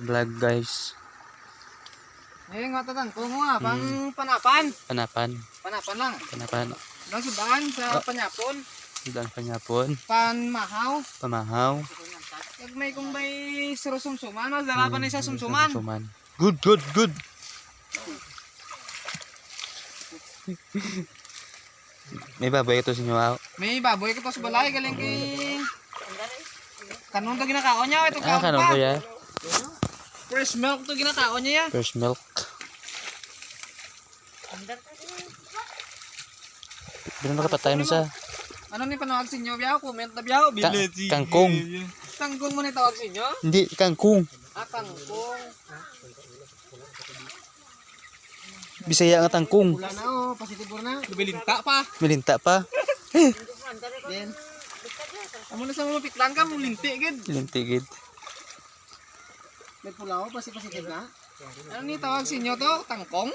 vlog guys. Ngayon nga tatan ko nga pang panapan. Panapan. Panapan lang. Panapan. Lang sudan sa panyapon. Sudan panyapon. Panmahaw. Pamahaw. Kag may kung may sumsuman, mas lalaban ni sa sumsuman. Good, good, good. May baboy ito sa inyo. May baboy ko to sa balay galing kay kanon to ginakaon niya ito kaon Kanon pa. ko ya. Fresh milk to ginakaon niya. Fresh milk. Pero nakapatay mo sa Ano ni panawag sa inyo biyaw? Comment na biyaw. kangkong. Kangkong mo ni tawag sa inyo? Hindi, kangkong. Kangkong. Bisaya nga tangkong. Wala na oh, pasitibor na. Lubilinta pa. Milinta pa. Then amo na sa mga piklan ka mong linti gid. Lintigid. May pulaw pasitib na. Ano ni tawag sa inyo to? Tangkong?